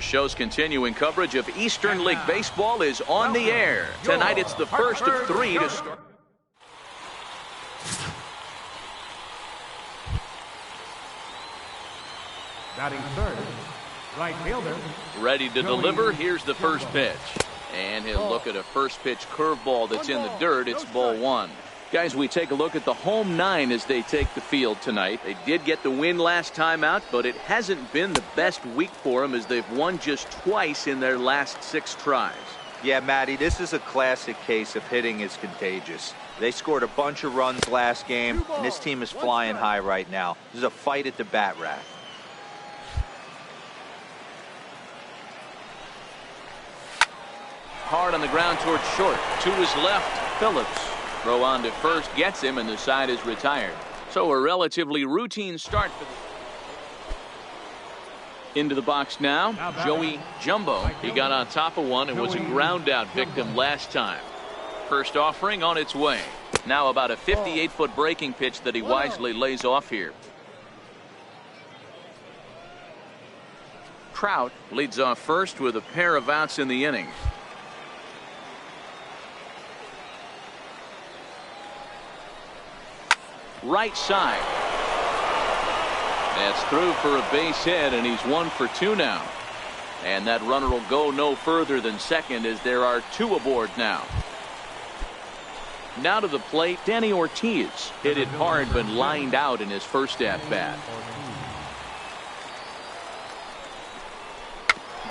show's continuing coverage of Eastern League Baseball is on the air. Tonight it's the first of three to start. Batting third, right fielder. Ready to deliver. Here's the first pitch. And he'll look at a first pitch curveball that's in the dirt. It's ball one. Guys, we take a look at the home nine as they take the field tonight. They did get the win last time out, but it hasn't been the best week for them as they've won just twice in their last 6 tries. Yeah, Matty, this is a classic case of hitting is contagious. They scored a bunch of runs last game, and this team is flying high right now. This is a fight at the bat rack. Hard on the ground towards short. To his left, Phillips. Throw on to first, gets him, and the side is retired. So a relatively routine start for the... Into the box now, Joey Jumbo. He got on top of one and was a ground out victim last time. First offering on its way. Now about a 58-foot breaking pitch that he wisely lays off here. Trout leads off first with a pair of outs in the inning. Right side. That's through for a base hit, and he's 1 for 2 now. And that runner will go no further than second as there are 2 aboard now. Now to the plate, Danny Ortiz. Hit it hard but lined out in his first at-bat.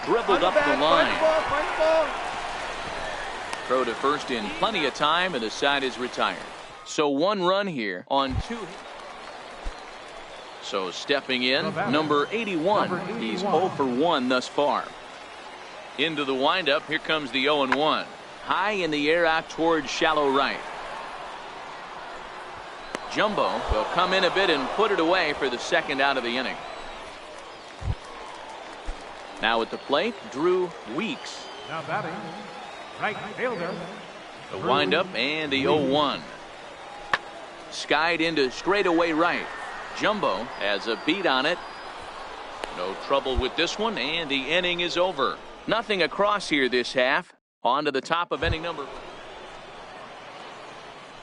Dribbled up the line. Throw to first in plenty of time, and the side is retired. So 1 run here on 2. So stepping in, number 81. He's 0 for 1 thus far. Into the windup. Here comes the 0-1. High in the air out towards shallow right. Jumbo will come in a bit and put it away for the second out of the inning. Now at the plate, Drew Weeks. Now batting, right fielder. The windup and the 0-1. Skied into straightaway right. Jumbo has a beat on it. No trouble with this one, and the inning is over. Nothing across here this half. On to the top of inning number.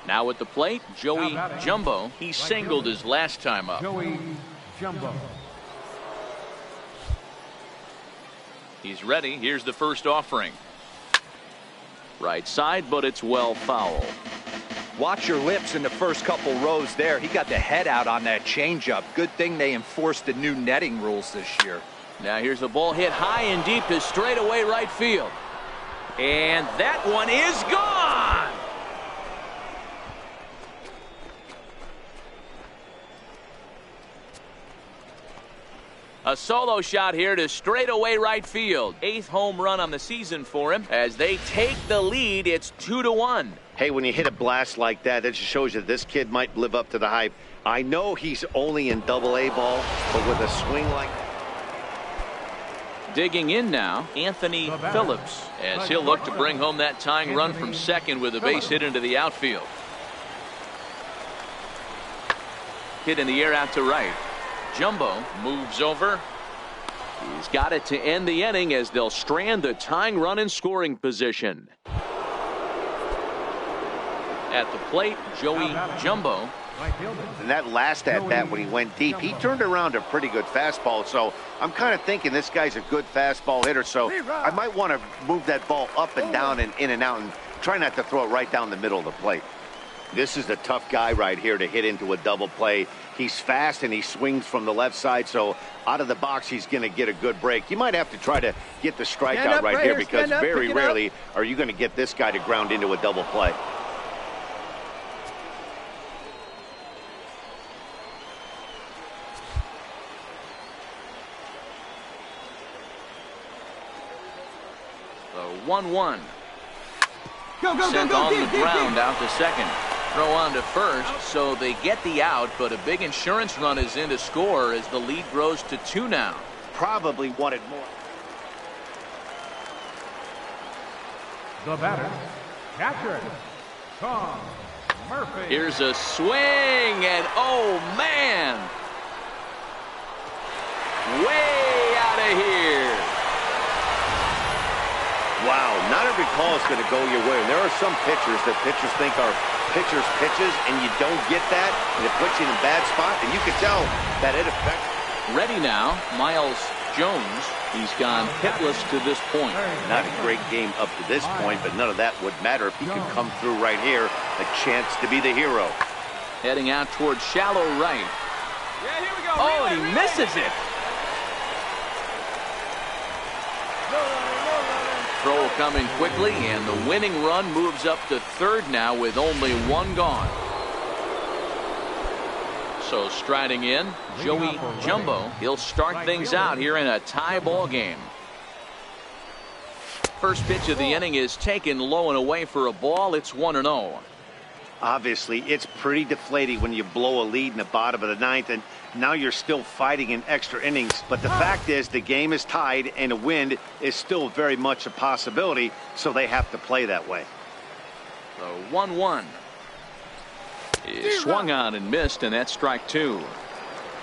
Now at the plate, Joey Jumbo. He singled his last time up. Joey Jumbo. He's ready. Here's the first offering. Right side, but it's well foul. Watch your lips in the first couple rows there. He got the head out on that changeup. Good thing they enforced the new netting rules this year. Now here's the ball hit high and deep to straightaway right field. And that one is gone. A solo shot here to straightaway right field. 8th home run on the season for him. As they take the lead, it's 2-1. Hey, when you hit a blast like that, that just shows you this kid might live up to the hype. I know he's only in Double-A ball, but with a swing like that. Digging in now, Anthony Phillips, as he'll look to bring home that tying run from second with a base hit into the outfield. Hit in the air out to right. Jumbo moves over. He's got it to end the inning as they'll strand the tying run in scoring position. At the plate, Joey Jumbo. And that last at-bat when he went deep, he turned around a pretty good fastball. So I'm kind of thinking this guy's a good fastball hitter. So I might want to move that ball up and down and in and out and try not to throw it right down the middle of the plate. This is the tough guy right here to hit into a double play. He's fast and he swings from the left side, so out of the box he's going to get a good break. You might have to try to get the strikeout right here because very rarely are you going to get this guy to ground into a double play. The 1-1. Sent on the ground out to second. Throw on to first, so they get the out, but a big insurance run is in to score as the lead grows to 2 now. Probably wanted more. The batter, catcher, Tom Murphy. Here's a swing, and oh man! Way out of here. Not every call is going to go your way. And there are some pitchers that pitchers think are pitchers' pitches, and you don't get that, and it puts you in a bad spot, and you can tell that it affects. Ready now, Miles Jones. He's gone hitless to this point. Not a great game up to this point, but none of that would matter if he could come through right here. A chance to be the hero. Heading out towards shallow right. Yeah, here we go. Oh, and he misses it. Throw coming quickly, and the winning run moves up to third now with only one gone. So striding in, Joey Jumbo. He'll start things out here in a tie ball game. First pitch of the inning is taken low and away for a ball. It's 1-0. Obviously, it's pretty deflating when you blow a lead in the bottom of the ninth, and now you're still fighting in extra innings. But the fact is, the game is tied, and a win is still very much a possibility, so they have to play that way. So 1-1. He swung on and missed, and that's strike two.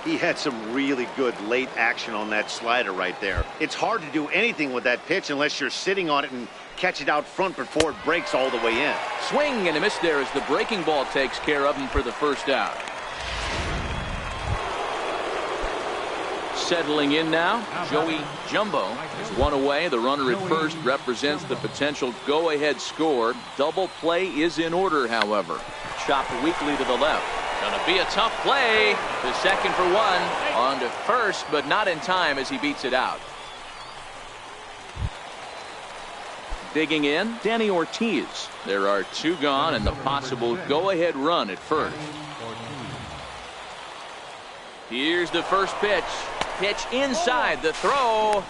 He had some really good late action on that slider right there. It's hard to do anything with that pitch unless you're sitting on it and catch it out front before it breaks all the way in. Swing and a miss there as the breaking ball takes care of him for the first out. Settling in now, Joey Jumbo is one away. The runner at first represents the potential go-ahead score. Double play is in order, however. Chopped weakly to the left. Gonna be a tough play. The second for one. On to first, but not in time as he beats it out. Digging in, Danny Ortiz. There are two gone and the possible go-ahead run at first. Here's the first pitch. Pitch inside. The throw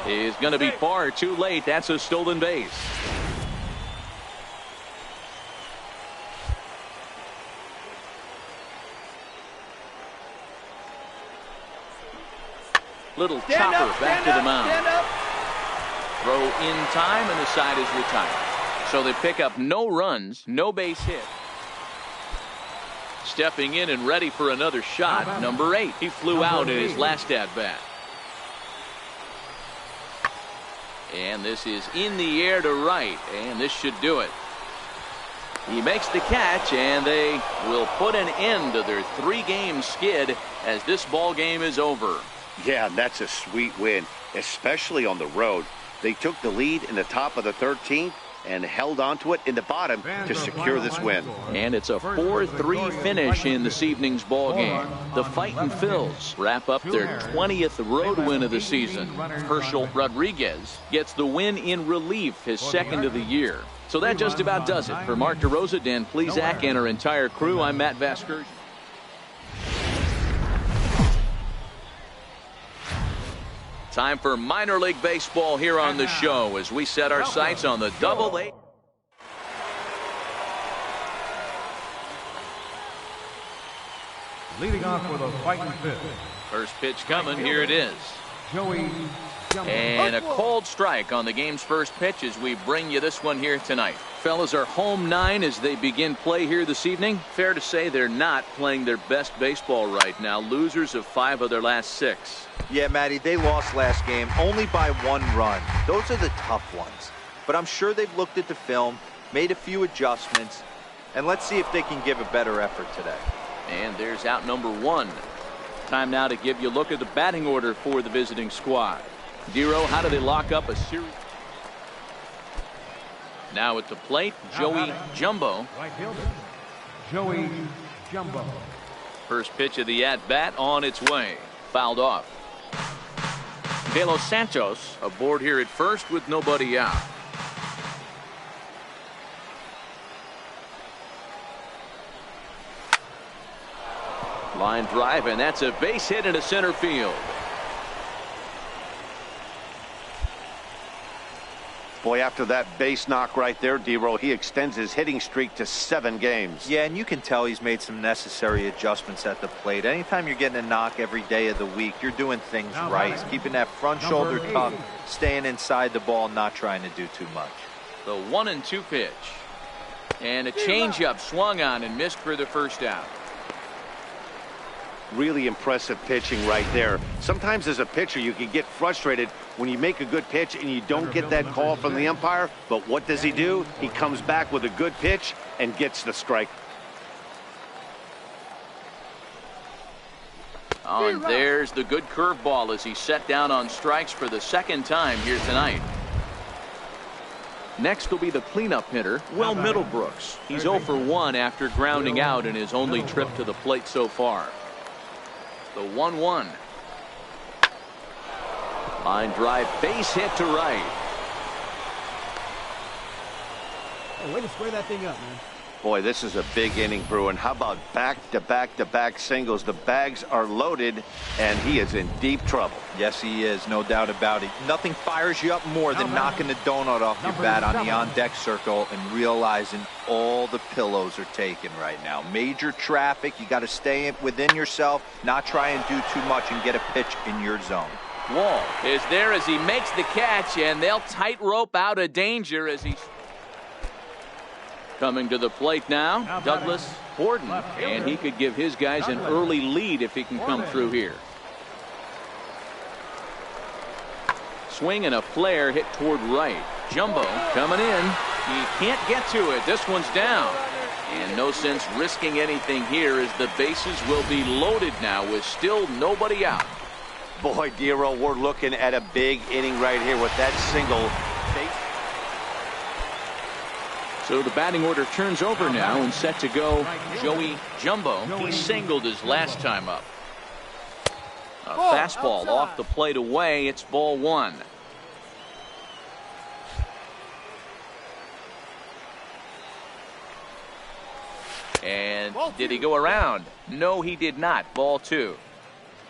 is going to be far too late. That's a stolen base. Little chopper back to the mound. Throw in time, and the side is retired. So they pick up no runs, no base hit. Stepping in and ready for another shot, number 8. He flew out in his last at-bat. And this is in the air to right, and this should do it. He makes the catch, and they will put an end to their 3-game skid as this ball game is over. Yeah, that's a sweet win, especially on the road. They took the lead in the top of the 13th and held on to it in the bottom to secure this win. And it's a 4-3 finish in this evening's ball game. The Fightin' Phils wrap up their 20th road win of the season. Herschel Rodriguez gets the win in relief, his second of the year. So that just about does it. For Mark DeRosa, Dan Plesac, and our entire crew, I'm Matt Vasgersian. Time for minor league baseball here on the show as we set our sights on the Double-A. Leading off with a Fightin' Phil. First pitch coming. Here it is. Joey Jumbo. And a cold strike on the game's first pitch as we bring you this one here tonight. Fellas, our home 9 as they begin play here this evening. Fair to say they're not playing their best baseball right now. Losers of 5 of their last 6. Yeah, Matty, they lost last game only by 1 run. Those are the tough ones. But I'm sure they've looked at the film, made a few adjustments, and let's see if they can give a better effort today. And there's out number 1. Time now to give you a look at the batting order for the visiting squad. Dero, how do they lock up a series? Now at the plate, Joey Jumbo. Right fielder, Joey Jumbo. First pitch of the at-bat on its way. Fouled off. De Los Santos aboard here at first with nobody out. Line drive, and that's a base hit into center field. Boy, after that base knock right there, Dero, he extends his hitting streak to 7 games. Yeah, and you can tell he's made some necessary adjustments at the plate. Anytime you're getting a knock every day of the week, you're doing things right. He's keeping that front shoulder tucked, staying inside the ball, not trying to do too much. The 1-2 pitch. And a changeup swung on and missed for the first out. Really impressive pitching right there. Sometimes as a pitcher, you can get frustrated when you make a good pitch and you don't get that call from the umpire. But what does he do? He comes back with a good pitch and gets the strike. Oh, and there's the good curveball as he set down on strikes for the second time here tonight. Next will be the cleanup hitter, Will Middlebrooks. He's 0 for 1 after grounding out in his only trip to the plate so far. The 1-1. Line drive, base hit to right. Oh, way to square that thing up, man. Boy, this is a big inning, Bruin. How about back-to-back-to-back singles? The bags are loaded, and he is in deep trouble. Yes, he is, no doubt about it. Nothing fires you up more than knocking the donut off your bat on the on-deck circle and realizing all the pillows are taken right now. Major traffic. You got to stay within yourself, not try and do too much and get a pitch in your zone. Wall is there as he makes the catch, and they'll tightrope out of danger as he... Coming to the plate now, Douglas Borden, and he could give his guys an early lead if he can come through here. Swing and a flare hit toward right. Jumbo coming in. He can't get to it. This one's down. And no sense risking anything here as the bases will be loaded now with still nobody out. Boy, Dero, we're looking at a big inning right here with that single. So the batting order turns over now and set to go Joey Jumbo. He singled his last time up. A fastball off the plate away. It's ball 1. And did he go around? No, he did not. Ball 2.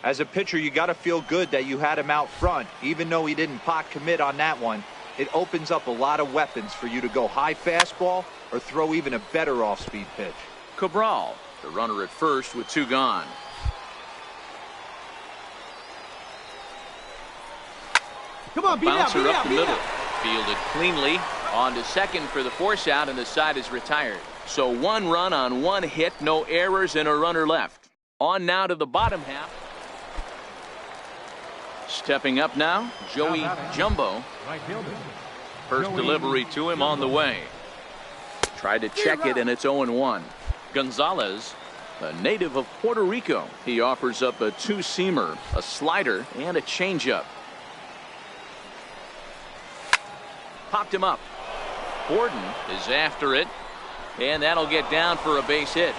As a pitcher, you got to feel good that you had him out front, even though he didn't pot commit on that one. It opens up a lot of weapons for you to go high fastball or throw even a better off-speed pitch. Cabral, the runner at first with 2 gone. Come on, beat it out, Bouncer beat it up out, the beat it middle. out. Fielded cleanly. On to second for the force out, and the side is retired. So 1 run on 1 hit, no errors, and a runner left. On now to the bottom half. Stepping up now, Joey Jumbo. First delivery to him on the way. Tried to check it, and it's 0-1. Gonzalez, a native of Puerto Rico. He offers up a 2-seamer, a slider, and a changeup. Popped him up. Borden is after it, and that'll get down for a base hit.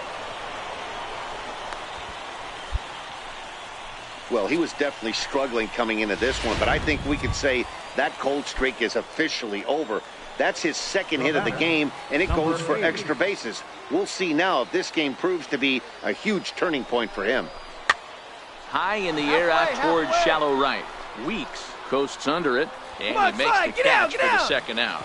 Well, he was definitely struggling coming into this one, but I think we could say that cold streak is officially over. That's his second hit of the game, and it goes for extra bases. We'll see now if this game proves to be a huge turning point for him. High in the air out towards shallow right. Weeks coasts under it, and he makes the catch for the second out.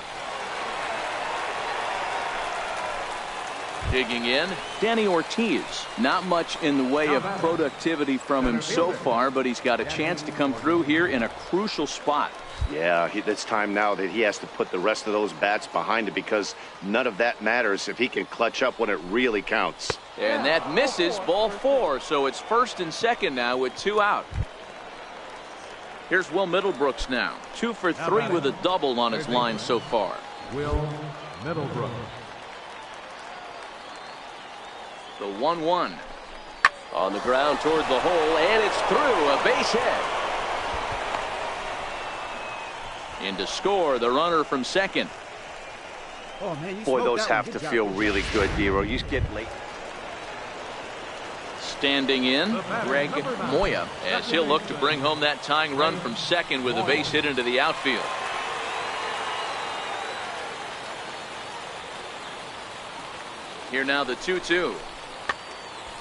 Digging in, Danny Ortiz. Not much in the way of productivity from him so far, but he's got a chance to come through here in a crucial spot. Yeah, it's time now that he has to put the rest of those bats behind it, because none of that matters if he can clutch up when it really counts. And that misses, ball 4, so it's first and second now with 2 out. Here's Will Middlebrooks now. 2 for 3 with a double on his line so far. Will Middlebrooks. The 1-1. On the ground toward the hole, and it's through. A base hit. In to score, the runner from second. Oh, man, you Boy, smoked those that have one. to Good feel job. really good, Dero. You just get late. Standing in, Greg Moya, as he'll look to bring home that tying run from second with a base hit into the outfield. Here now the 2-2.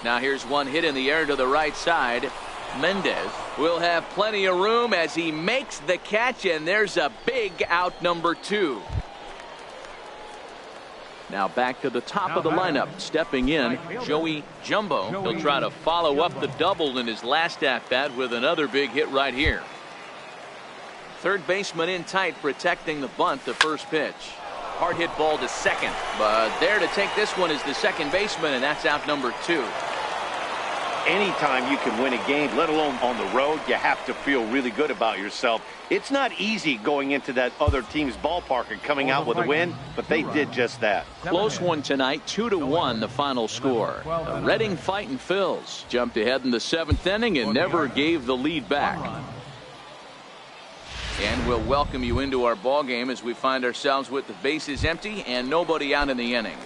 Now here's one hit in the air to the right side. Mendez will have plenty of room as he makes the catch, and there's a big out, number 2. Now back to the top of the lineup. Stepping in, Joey Jumbo. He'll try to follow up the double in his last at-bat with another big hit right here. Third baseman in tight, protecting the bunt, the first pitch. Hard hit ball to second, but there to take this one is the second baseman, and that's out number 2. Anytime you can win a game, let alone on the road, you have to feel really good about yourself. It's not easy going into that other team's ballpark and coming out with a win, but they did just that. Close one tonight, 2-1 the final score. The Reading Fighting Phils jumped ahead in the 7th inning and never gave the lead back. And we'll welcome you into our ball game as we find ourselves with the bases empty and nobody out in the inning.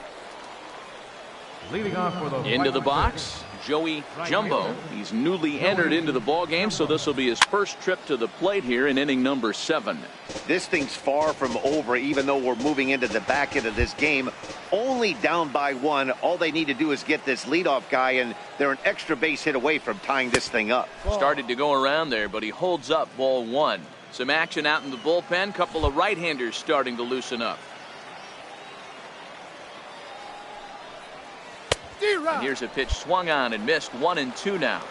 Leading off for the Into the box, Joey Jumbo. He's newly entered into the ball game, so this will be his first trip to the plate here in inning number 7. This thing's far from over, even though we're moving into the back end of this game. Only down by 1. All they need to do is get this leadoff guy, and they're an extra base hit away from tying this thing up. Started to go around there, but he holds up ball 1. Some action out in the bullpen. Couple of right-handers starting to loosen up. And here's a pitch swung on and missed. 1-2 now.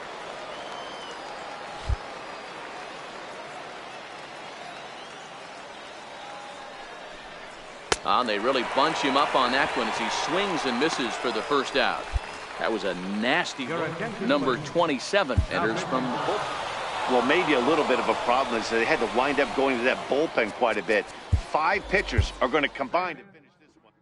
They really bunch him up on that one as he swings and misses for the first out. That was a nasty one. Number 27 enters from the bullpen. Well, maybe a little bit of a problem is they had to wind up going to that bullpen quite a bit. 5 pitchers are going to combine to finish this one.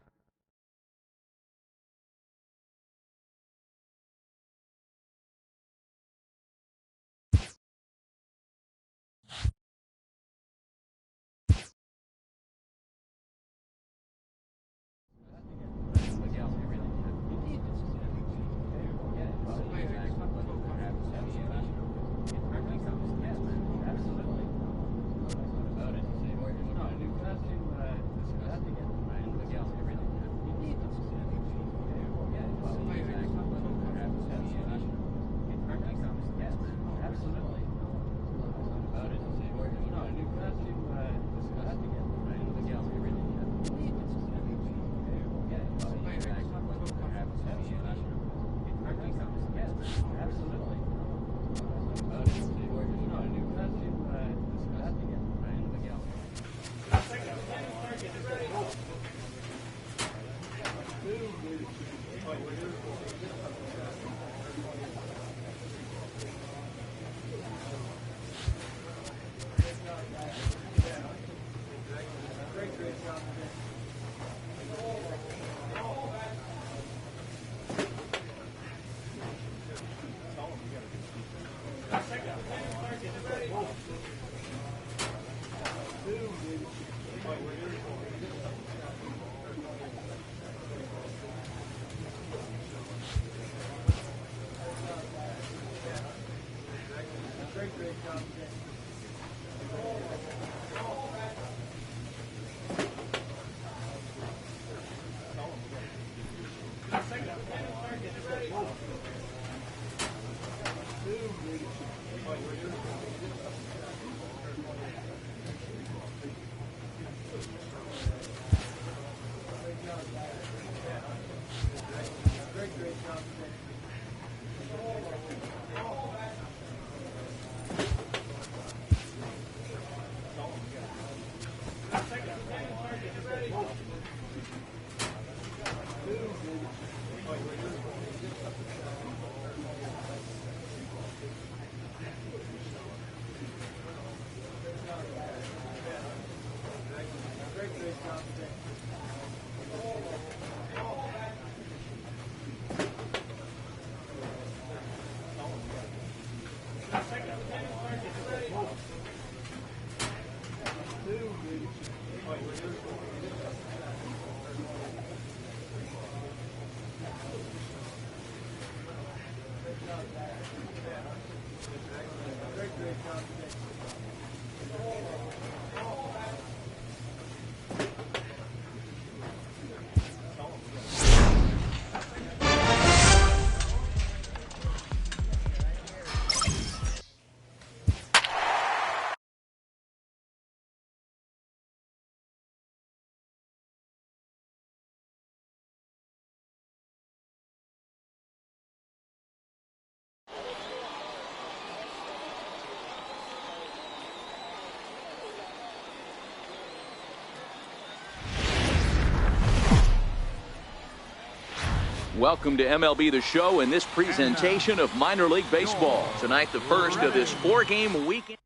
Welcome to MLB The Show and this presentation of minor league baseball. Tonight, the first of this 4-game weekend.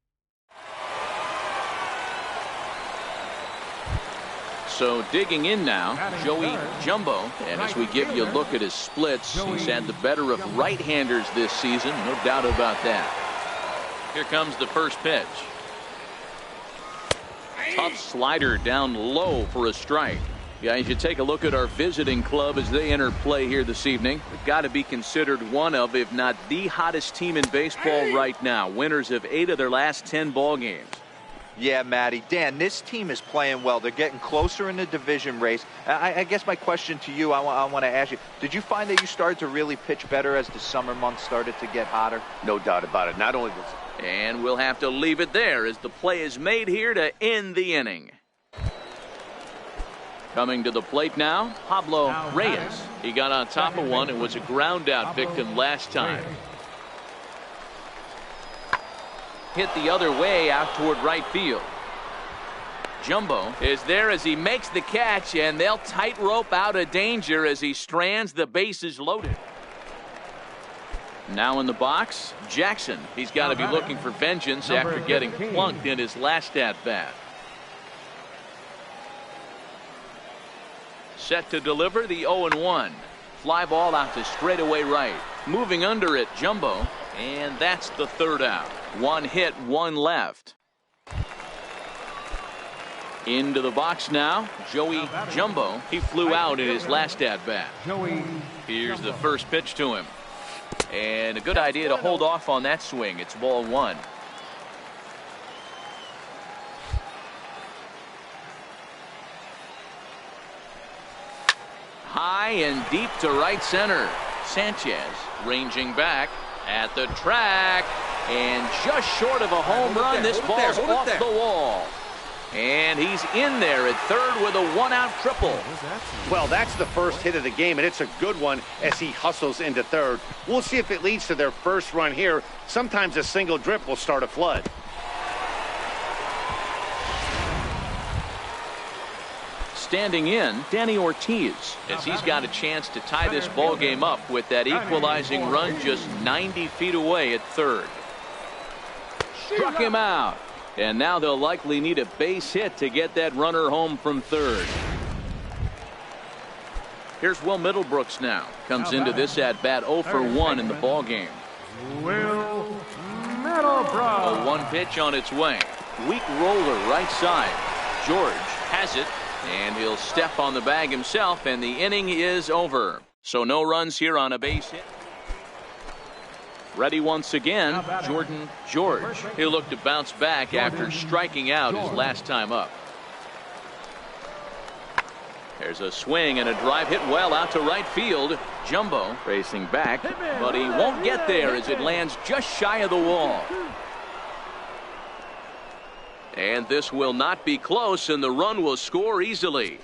So digging in now, Joey Jumbo. And as we give you a look at his splits, he's had the better of right-handers this season. No doubt about that. Here comes the first pitch. Tough slider down low for a strike. Guys, you take a look at our visiting club as they enter play here this evening. They've got to be considered one of, if not the hottest team in baseball right now. Winners of 8 of their last 10 ball games. Yeah, Matty. Dan, this team is playing well. They're getting closer in the division race. I guess my question to you, I want to ask you, did you find that you started to really pitch better as the summer months started to get hotter? No doubt about it. Not only was it. And we'll have to leave it there as the play is made here to end the inning. Coming to the plate now, Pablo Reyes. He got on top of one and was a ground out victim last time. Hit the other way out toward right field. Jumbo is there as he makes the catch, and they'll tightrope out of danger as he strands the bases loaded. Now in the box, Jackson. He's got to be looking for vengeance after getting plunked in his last at-bat. Set to deliver the 0-1. Fly ball out to straightaway right. Moving under it, Jumbo. And that's the third out. 1 hit, 1 left. Into the box now, Joey Jumbo. He flew out in his last at-bat. Here's the first pitch to him. And a good idea to hold off on that swing. It's ball 1. High and deep to right center. Sanchez ranging back at the track. And just short of a home run, this ball's off the wall. And he's in there at third with a 1-out triple. Well, that's the first hit of the game, and it's a good one as he hustles into third. We'll see if it leads to their first run here. Sometimes a single drip will start a flood. Standing in, Danny Ortiz, as he's got a chance to tie this ball game up with that equalizing run just 90 feet away at third. Struck him out. And now they'll likely need a base hit to get that runner home from third. Here's Will Middlebrooks now. Comes into this at-bat 0 for 1 in the ball game. Will Middlebrooks. A 1 pitch on its way. Weak roller right side. George has it. And he'll step on the bag himself, and the inning is over. So no runs here on a base hit. Ready once again, Jordan George. He'll look to bounce back after striking out his last time up. There's a swing and a drive hit well out to right field. Jumbo racing back, but he won't get there as it lands just shy of the wall. And this will not be close, and the run will score easily.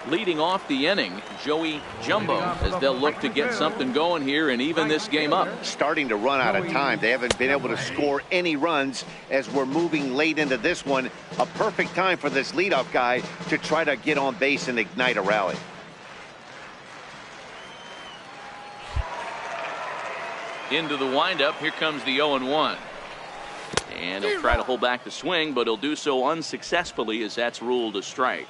Leading off the inning, Joey Jumbo, as they'll look to get something going here and even this game up. Starting to run out of time. They haven't been able to score any runs as we're moving late into this one. A perfect time for this leadoff guy to try to get on base and ignite a rally. Into the windup, here comes the 0-1. And he'll try to hold back the swing, but he'll do so unsuccessfully as that's ruled a strike.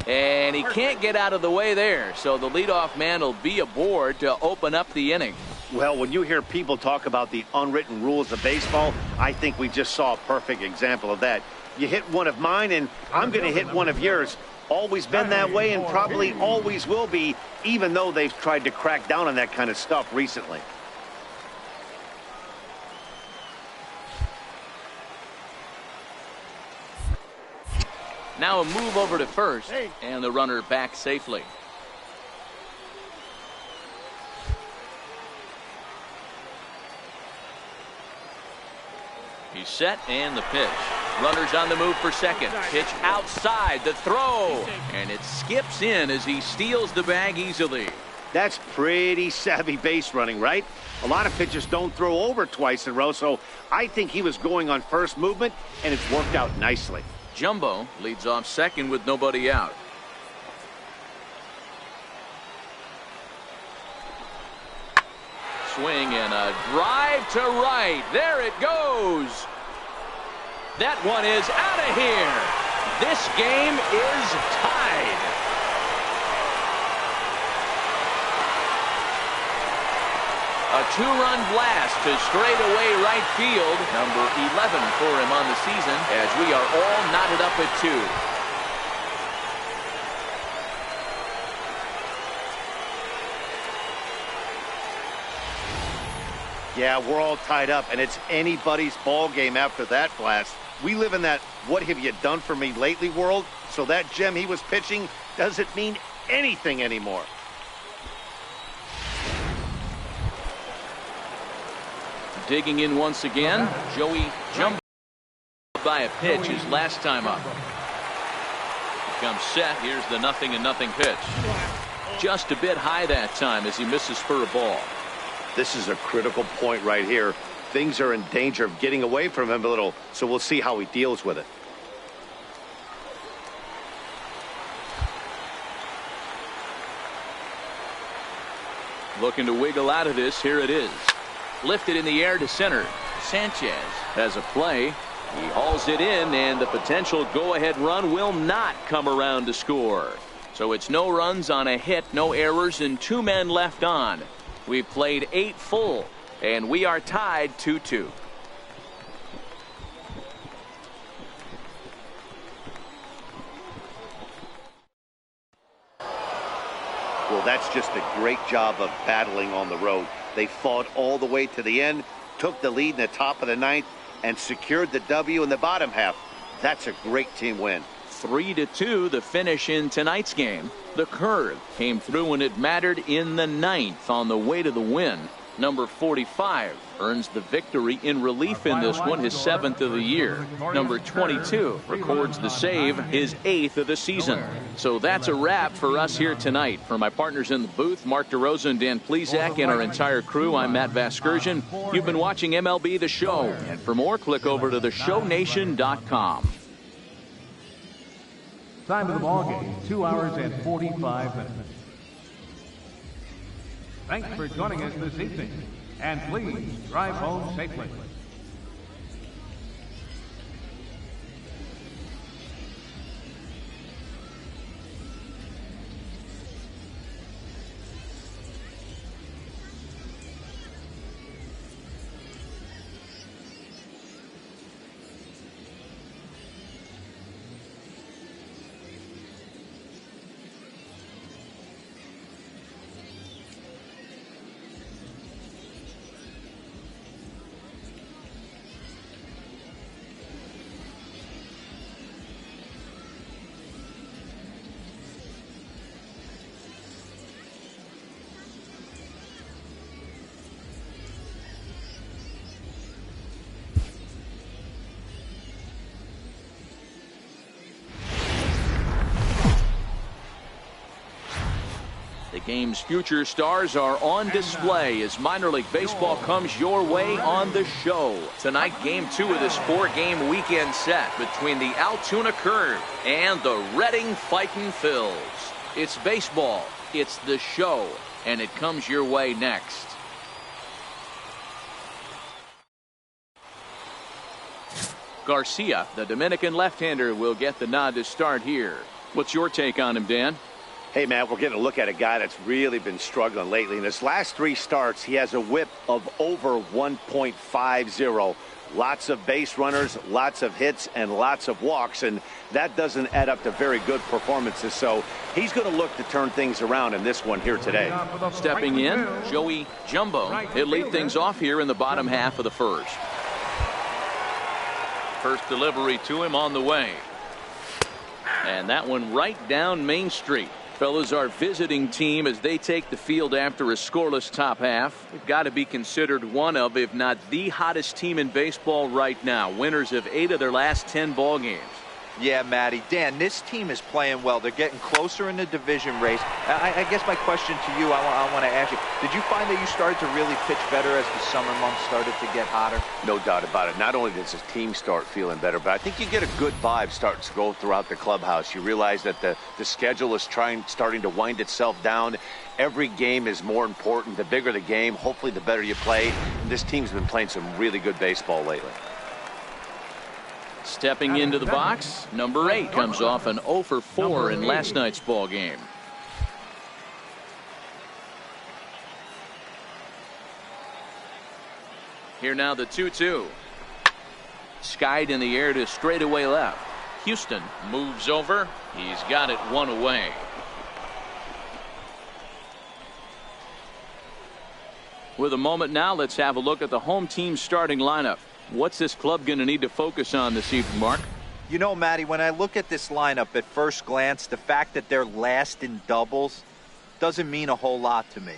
And he can't get out of the way there, so the leadoff man will be aboard to open up the inning. Well, when you hear people talk about the unwritten rules of baseball, I think we just saw a perfect example of that. You hit one of mine, and I'm going to hit one of yours. Always been that way and probably always will be, even though they've tried to crack down on that kind of stuff recently. Now a move over to first, and the runner back safely. He's set, and the pitch. Runners on the move for second. Pitch outside, the throw. And it skips in as he steals the bag easily. That's pretty savvy base running, right? A lot of pitchers don't throw over twice in a row, so I think he was going on first movement, and it's worked out nicely. Jumbo leads off second with nobody out. Swing and a drive to right. There it goes. That one is out of here. This game is tied. A two-run blast to straightaway right field. Number 11 for him on the season as we are all knotted up at 2. Yeah, we're all tied up, and it's anybody's ball game after that blast. We live in that what have you done for me lately world, so that gem he was pitching doesn't mean anything anymore. Digging in once again, Joey Jumbo by a pitch his last time up. Comes set. Here's the 0-0 pitch. Just a bit high that time as he misses for a ball. This is a critical point right here. Things are in danger of getting away from him a little, so we'll see how he deals with it. Looking to wiggle out of this. Here it is. Lifted in the air to center. Sanchez has a play. He hauls it in, and the potential go-ahead run will not come around to score. So it's no runs on a hit, no errors, and 2 men left on. We've played 8 full, and we are tied 2-2. Well, that's just a great job of battling on the road. They fought all the way to the end, took the lead in the top of the 9th, and secured the W in the bottom half. That's a great team win. 3-2 the finish in tonight's game. The curve came through when it mattered in the 9th on the way to the win. Number 45 earns the victory in relief in this one, his 7th of the year. Number 22 records the save, his 8th of the season. So that's a wrap for us here tonight. For my partners in the booth, Mark DeRosa and Dan Plesac, and our entire crew, I'm Matt Vasgersian. You've been watching MLB The Show. And for more, click over to theshownation.com. Time of the ball game, 2 hours and 45 minutes. Thanks for joining us this evening, and please drive home safely. The game's future stars are on display as minor league baseball comes your way on the show. Tonight, game 2 of this 4-game weekend set between the Altoona Curve and the Reading Fightin' Phils. It's baseball, it's the show, and it comes your way next. Garcia, the Dominican left-hander, will get the nod to start here. What's your take on him, Dan? Hey, Matt, we're getting a look at a guy that's really been struggling lately. In his last 3 starts, he has a whip of over 1.50. Lots of base runners, lots of hits, and lots of walks, and that doesn't add up to very good performances. So he's going to look to turn things around in this one here today. Stepping in, Joey Jumbo. He'll lead things off here in the bottom half of the first. First delivery to him on the way. And that one right down Main Street. Fellas, our visiting team as they take the field after a scoreless top half. They've got to be considered one of, if not the hottest team in baseball right now. Winners of 8 of their last 10 ball games. Yeah, Matty. Dan, this team is playing well. They're getting closer in the division race. I guess my question to you, I want to ask you, did you find that you started to really pitch better as the summer months started to get hotter? No doubt about it. Not only does the team start feeling better, but I think you get a good vibe starting to go throughout the clubhouse. You realize that the schedule is starting to wind itself down. Every game is more important. The bigger the game, hopefully the better you play. And this team's been playing some really good baseball lately. Stepping into the box, number 8 comes off an 0 for 4 in last night's ball game. Here now the 2-2. Skied in the air to straightaway left. Houston moves over. He's got it 1 away. With a moment now, let's have a look at the home team's starting lineup. What's this club going to need to focus on this evening, Mark? You know, Matty, when I look at this lineup at first glance, the fact that they're last in doubles doesn't mean a whole lot to me.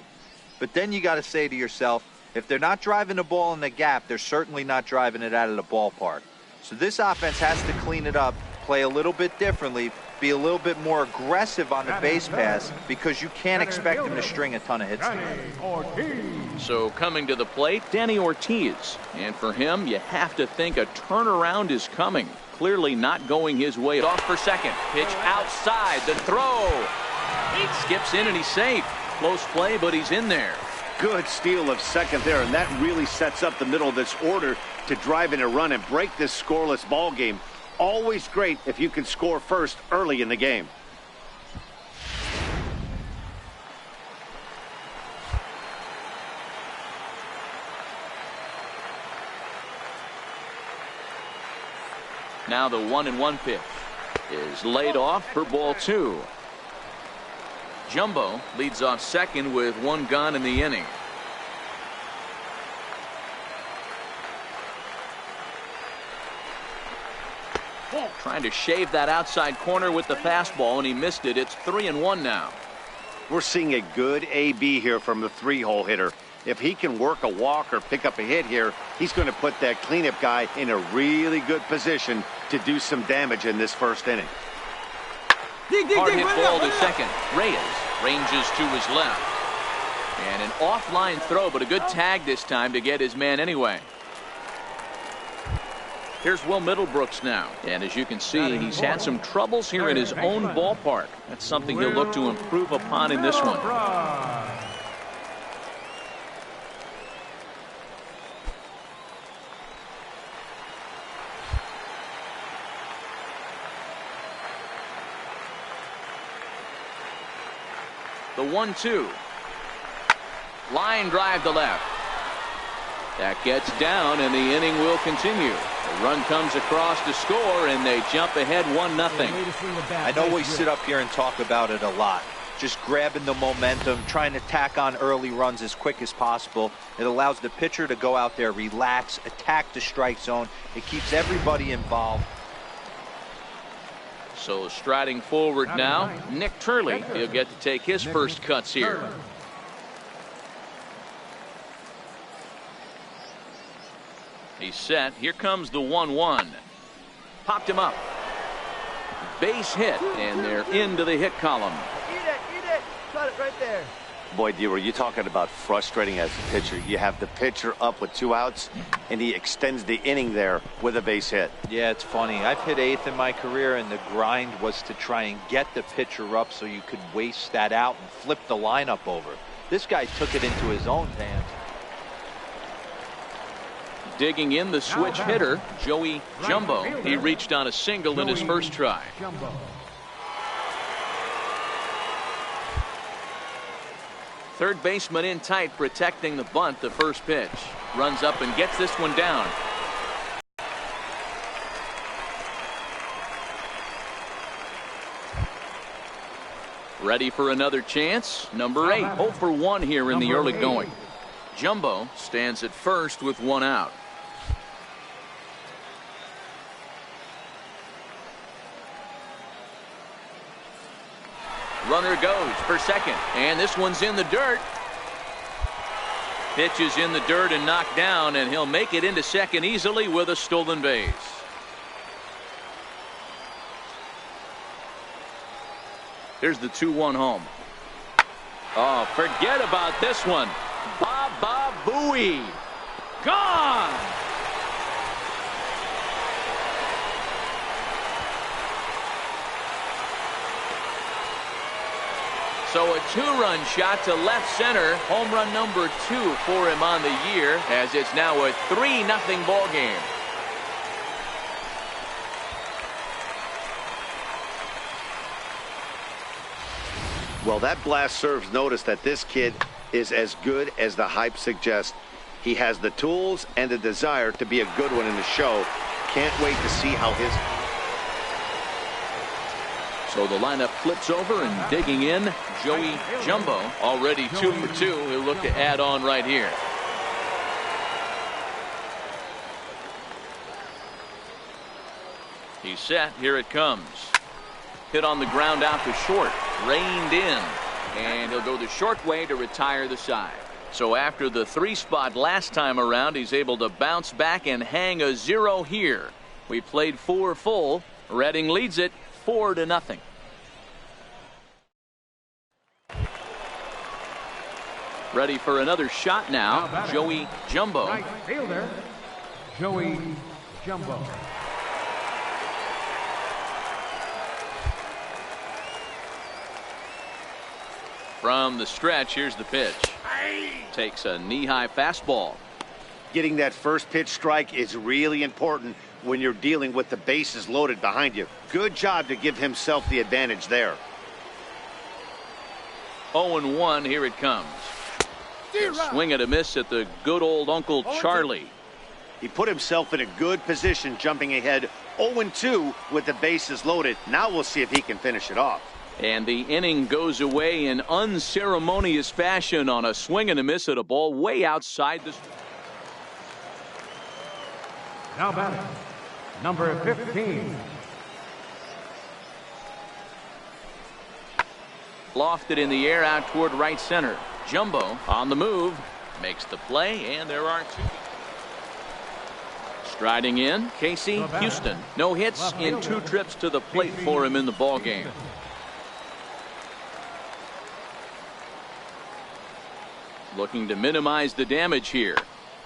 But then you got to say to yourself, if they're not driving the ball in the gap, they're certainly not driving it out of the ballpark. So this offense has to clean it up, play a little bit differently, be a little bit more aggressive on the base pass, because you can't expect them to string a ton of hits tonight. So coming to the plate, Danny Ortiz. And for him, you have to think a turnaround is coming. Clearly not going his way. Off for second. Pitch outside. The throw. He skips in and he's safe. Close play, but he's in there. Good steal of second there, and that really sets up the middle of this order to drive in a run and break this scoreless ball game. Always great if you can score first early in the game. Now the 1-1 pitch is laid off for ball 2. Jumbo leads off second with 1 gone in the inning. Trying to shave that outside corner with the fastball, and he missed it. It's 3-1 now. We're seeing a good AB here from the 3-hole hitter. If he can work a walk or pick up a hit here, he's going to put that cleanup guy in a really good position to do some damage in this first inning. Hard hit ball to second. Reyes ranges to his left. And an offline throw, but a good tag this time to get his man anyway. Here's Will Middlebrooks now. And as you can see, he's had some troubles here in his own ballpark. That's something he'll look to improve upon in this one. The 1-2. Line drive to left. That gets down, and the inning will continue. The run comes across to score, and they jump ahead 1-0. I know we sit up here and talk about it a lot. Just grabbing the momentum, trying to tack on early runs as quick as possible. It allows the pitcher to go out there, relax, attack the strike zone. It keeps everybody involved. So striding forward now, Nick Turley. He'll get to take his first cuts here. He's set. Here comes the 1-1. Popped him up. Base hit, and they're into the hit column. Eat it. Got it right there. Boy, D, were you talking about frustrating as a pitcher? You have the pitcher up with 2 outs, and he extends the inning there with a base hit. Yeah, it's funny. I've hit 8th in my career, and the grind was to try and get the pitcher up so you could waste that out and flip the lineup over. This guy took it into his own hands. Digging in the switch hitter, Joey Jumbo. He reached on a single in his first try. Third baseman in tight, protecting the bunt. The first pitch runs up and gets this one down. Ready for another chance. Number 8, 0 for 1 here in the early going. Jumbo stands at first with 1 out. Runner goes for second, and this one's in the dirt. Pitch is in the dirt and knocked down, and he'll make it into second easily with a stolen base. Here's the 2-1 home. Oh, forget about this one. Baba Booey. Gone. So a 2-run shot to left center. Home run number 2 for him on the year, as it's now a 3-0 ball game. Well, that blast serves notice that this kid is as good as the hype suggests. He has the tools and the desire to be a good one in the show. Can't wait to see how his... So the lineup flips over, and digging in, Joey Jumbo, already 2 for 2. He'll look to add on right here. He's set. Here it comes. Hit on the ground out to short. Reined in. And he'll go the short way to retire the side. So after the 3 spot last time around, he's able to bounce back and hang a 0 here. We played 4 full. Reading leads it 4-0. Ready for another shot now. Joey Jumbo. Right fielder, Joey Jumbo. From the stretch, here's the pitch. Takes a knee-high fastball. Getting that first pitch strike is really important when you're dealing with the bases loaded behind you. Good job to give himself the advantage there. 0-1, here it comes. A swing and a miss at the good old Uncle Charlie. He put himself in a good position, jumping ahead 0-2 with the bases loaded. Now we'll see if he can finish it off. And the inning goes away in unceremonious fashion on a swing and a miss at a ball way outside the... Now batting, number 15. Lofted in the air out toward right center. Jumbo on the move. Makes the play, and there are 2. Striding in, Casey Houston. No hits in 2 trips to the plate for him in the ball game. Looking to minimize the damage here.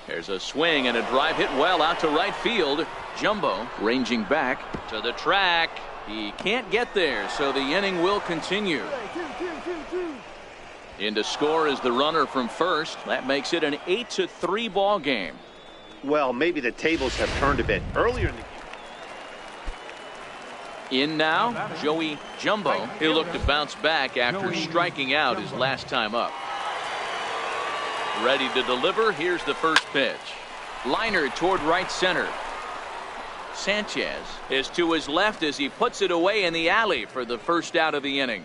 There's a swing and a drive hit well out to right field. Jumbo ranging back to the track. He can't get there, so the inning will continue. In to score is the runner from first. That makes it an 8-3 ball game. Well, maybe the tables have turned a bit earlier in the game. In now, Joey Jumbo. He'll look to bounce back after striking out his last time up. Ready to deliver. Here's the first pitch. Liner toward right center. Sanchez is to his left as he puts it away in the alley for the first out of the inning.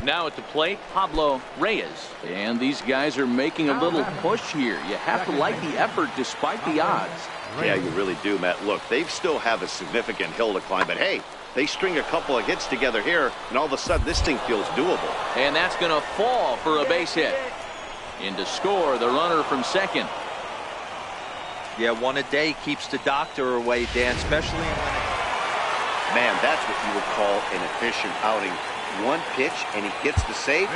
Now at the plate, Pablo Reyes. And these guys are making a little push here. You have to like the effort despite the odds. Yeah, you really do, Matt. Look, they still have a significant hill to climb, but hey, they string a couple of hits together here, and all of a sudden this thing feels doable. And that's going to fall for a base hit. In to score, the runner from second. Yeah, 1 a day keeps the doctor away, Dan, especially when... Man, that's what you would call an efficient outing. 1 pitch, and he gets the save.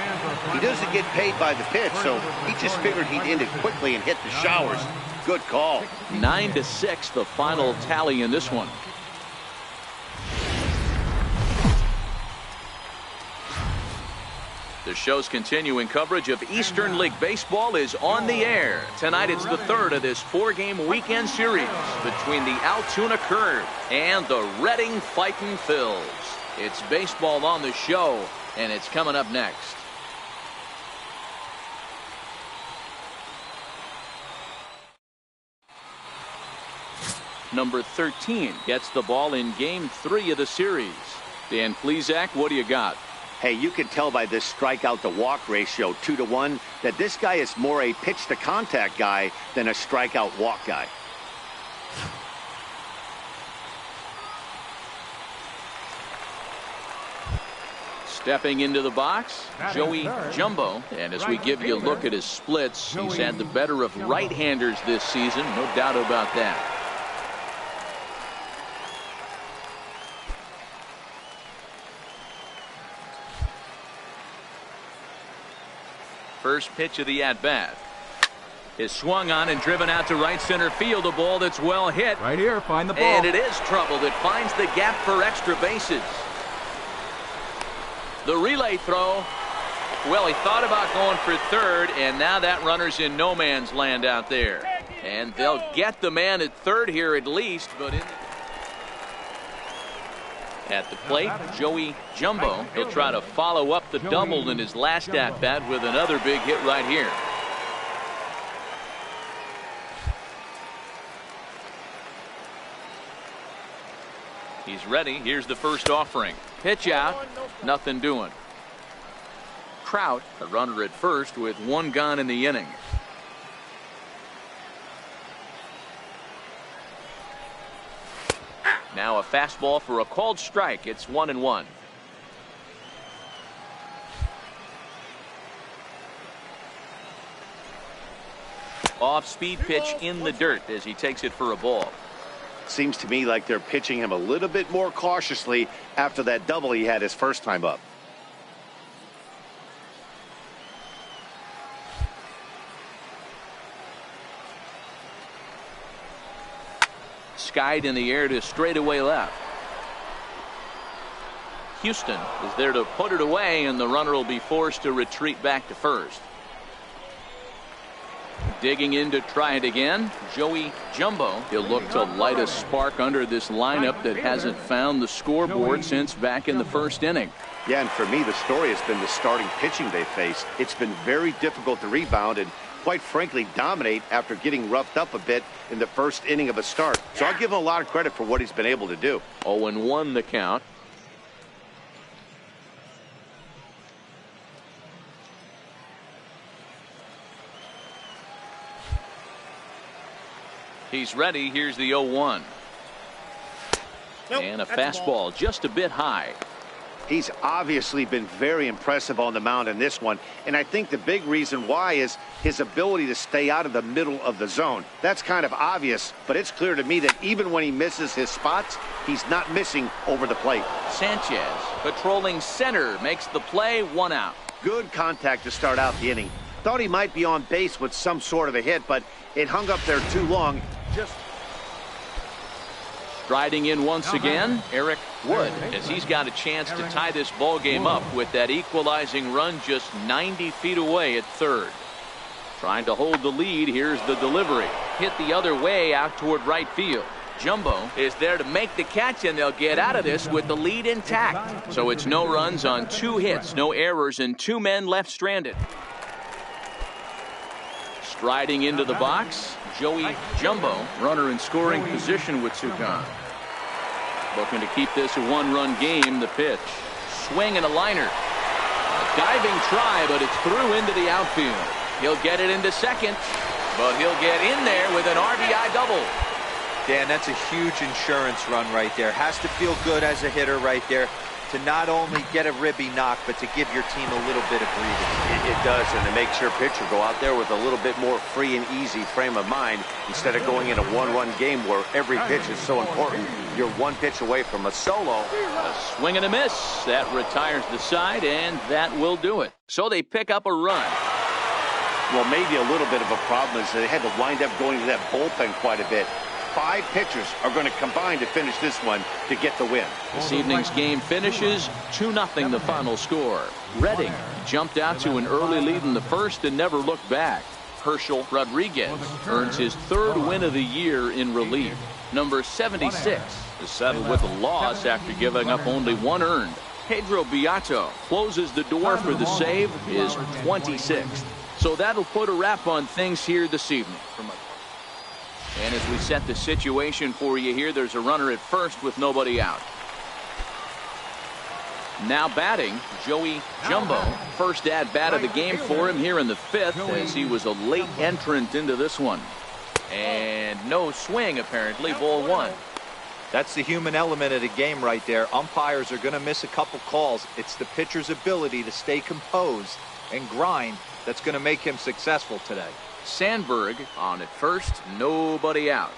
He doesn't get paid by the pitch, so he just figured he'd end it quickly and hit the showers. Good call. 9-6, the final tally in this one. The show's continuing coverage of Eastern League Baseball is on the air. Tonight it's the 3rd of this 4-game weekend series between the Altoona Curve and the Reading Fightin' Phils. It's baseball on the show, and it's coming up next. Number 13 gets the ball in Game 3 of the series. Dan Plesac, what do you got? Hey, you can tell by this strikeout to walk ratio 2-1 that this guy is more a pitch to contact guy than a strikeout walk guy. Stepping into the box, Joey Jumbo. And as we give you a look at his splits, he's had the better of right-handers this season, no doubt about that. First pitch of the at-bat is swung on and driven out to right center field. A ball that's well hit. Right here, find the ball. And it is trouble that finds the gap for extra bases. The relay throw. Well, he thought about going for third, and now that runner's in no man's land out there. And they'll get the man at third here at least, but at the plate, Joey Jumbo. He'll try to follow up the double in his last at-bat with another big hit right here. He's ready. Here's the first offering. Pitch out. Nothing doing. Trout, a runner at first with one gone in the inning. Now a fastball for a called strike. It's 1-1. Off-speed pitch in the dirt as he takes it for a ball. Seems to me like they're pitching him a little bit more cautiously after that double he had his first time up. Skied in the air to straightaway left. Houston is there to put it away, and the runner will be forced to retreat back to first. Digging in to try it again, Joey Jumbo. He'll look to light a spark under this lineup that hasn't found the scoreboard since back in the first inning. Yeah, and for me, the story has been the starting pitching they faced. It's been very difficult to rebound and, quite frankly, dominate after getting roughed up a bit in the first inning of a start. So I'll give him a lot of credit for what he's been able to do. 0-1 the count. He's ready. Here's the 0-1. And a fastball just a bit high. He's obviously been very impressive on the mound in this one, and I think the big reason why is his ability to stay out of the middle of the zone. That's kind of obvious, but it's clear to me that even when he misses his spots, he's not missing over the plate. Sanchez patrolling center makes the play, 1 out. Good contact to start out the inning. Thought he might be on base with some sort of a hit, but it hung up there too long. Striding in once again, Eric Wood, as he's got a chance to tie this ball game up with that equalizing run just 90 feet away at third. Trying to hold the lead. Here's the delivery. Hit the other way out toward right field. Jumbo is there to make the catch, and they'll get out of this with the lead intact. So it's no runs on 2 hits, no errors, and 2 men left stranded. Striding into the box, Joey Jumbo, runner in scoring position with 2 gone. Looking to keep this a 1-run game. The pitch. Swing and a liner. A diving try, but it's through into the outfield. He'll get it into second, but he'll get in there with an RBI double. Dan, that's a huge insurance run right there. Has to feel good as a hitter right there to not only get a ribby knock, but to give your team a little bit of breathing. It does, and it makes your pitcher go out there with a little bit more free and easy frame of mind instead of going in a 1-run game where every pitch is so important. You're 1 pitch away from a solo. A swing and a miss. That retires the side, and that will do it. So they pick up a run. Well, maybe a little bit of a problem is they had to wind up going to that bullpen quite a bit. 5 pitchers are going to combine to finish this one to get the win. This evening's game finishes 2-0 the final score. Redding jumped out to an early lead in the first and never looked back. Herschel Rodriguez earns his 3rd win of the year in relief. Number 76 is settled with a loss after giving up only 1 earned. Pedro Beato closes the door for the save, his 26th. So that'll put a wrap on things here this evening. And as we set the situation for you here, there's a runner at first with nobody out. Now batting, Joey Jumbo. First at-bat of the game for him here in the 5th, as he was a late entrant into this one. And no swing, apparently. Ball 1. That's the human element of the game right there. Umpires are going to miss a couple calls. It's the pitcher's ability to stay composed and grind that's going to make him successful today. Sandberg on at first, nobody out.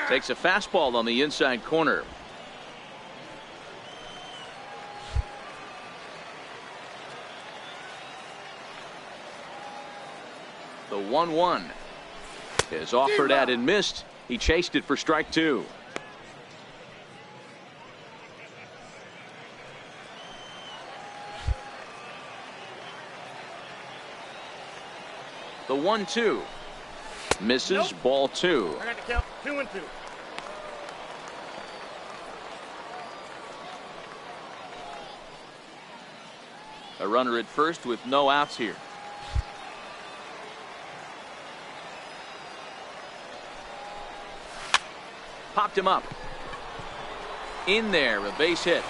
Takes a fastball on the inside corner. The 1-1 is offered at and missed. He chased it for strike 2. The 1-2 misses. Ball 2. I got to count 2-2. A runner at first with no outs here. Popped him up. In there, a base hit.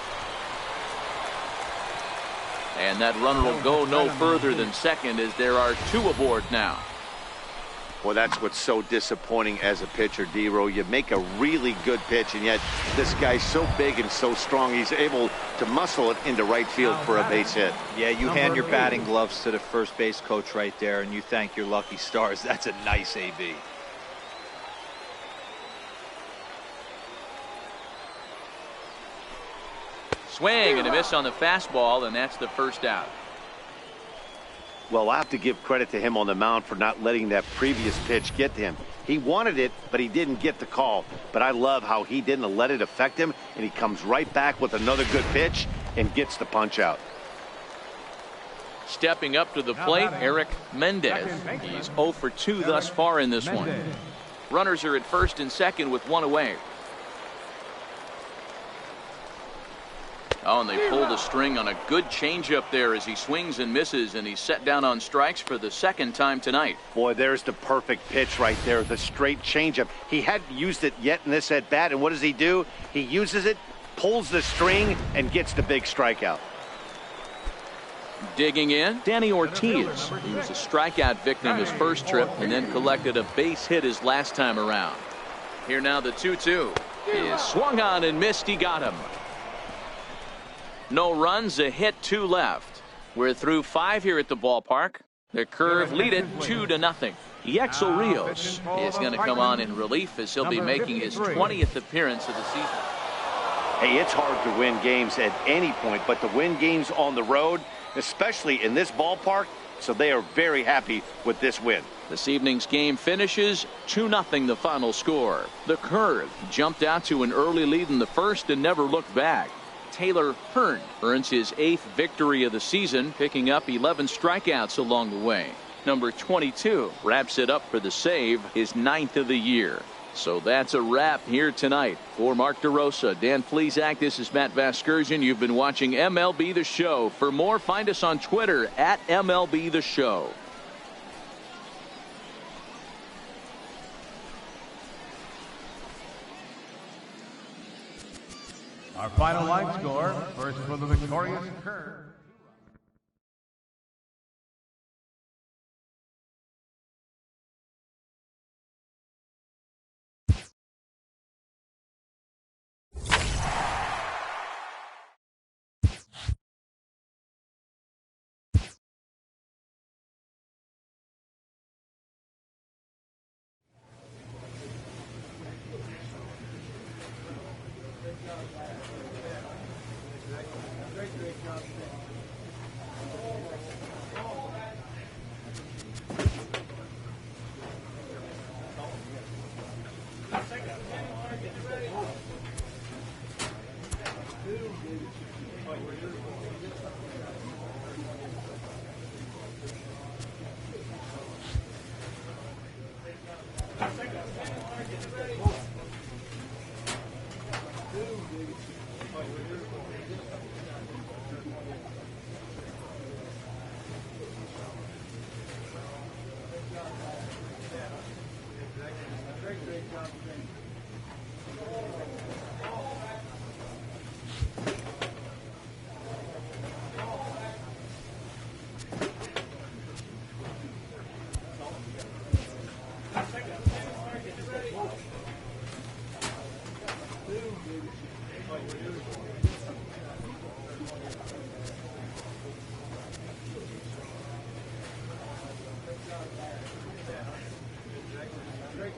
And that runner will go no further than second as there are 2 aboard now. Well, that's what's so disappointing as a pitcher, D-Row. You make a really good pitch, and yet this guy's so big and so strong, he's able to muscle it into right field for a base hit. Yeah, you hand your batting gloves to the first base coach right there, and you thank your lucky stars. That's a nice AB. Swing and a miss on the fastball, and that's the first out. Well, I have to give credit to him on the mound for not letting that previous pitch get to him. He wanted it, but he didn't get the call. But I love how he didn't let it affect him, and he comes right back with another good pitch and gets the punch out. Stepping up to the plate, Eric Mendez. He's 0 for 2 thus far in this one. Runners are at first and second with 1 away. Oh, and they pulled a string on a good changeup there as he swings and misses, and he's set down on strikes for the second time tonight. Boy, there's the perfect pitch right there, the straight changeup. He hadn't used it yet in this at-bat, and what does he do? He uses it, pulls the string, and gets the big strikeout. Digging in, Danny Ortiz. He was a strikeout victim his first trip and then collected a base hit his last time around. Here now the 2-2 is swung on and missed. He got him. No runs, a hit, 2 left. We're through 5 here at the ballpark. The Curve lead it 2-0. Yexel Rios is going to come on in relief as he'll be making his 20th appearance of the season. Hey, it's hard to win games at any point, but to win games on the road, especially in this ballpark, so they are very happy with this win. This evening's game finishes 2-0 the final score. The Curve jumped out to an early lead in the first and never looked back. Taylor Hearn earns his 8th victory of the season, picking up 11 strikeouts along the way. Number 22 wraps it up for the save, his 9th of the year. So that's a wrap here tonight. For Mark DeRosa, Dan Plesac, this is Matt Vasgersian. You've been watching MLB The Show. For more, find us on Twitter at MLB The Show. Our final line score, first for the victorious Curve.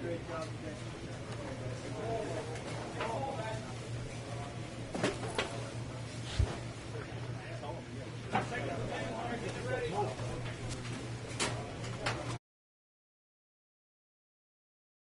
Great job.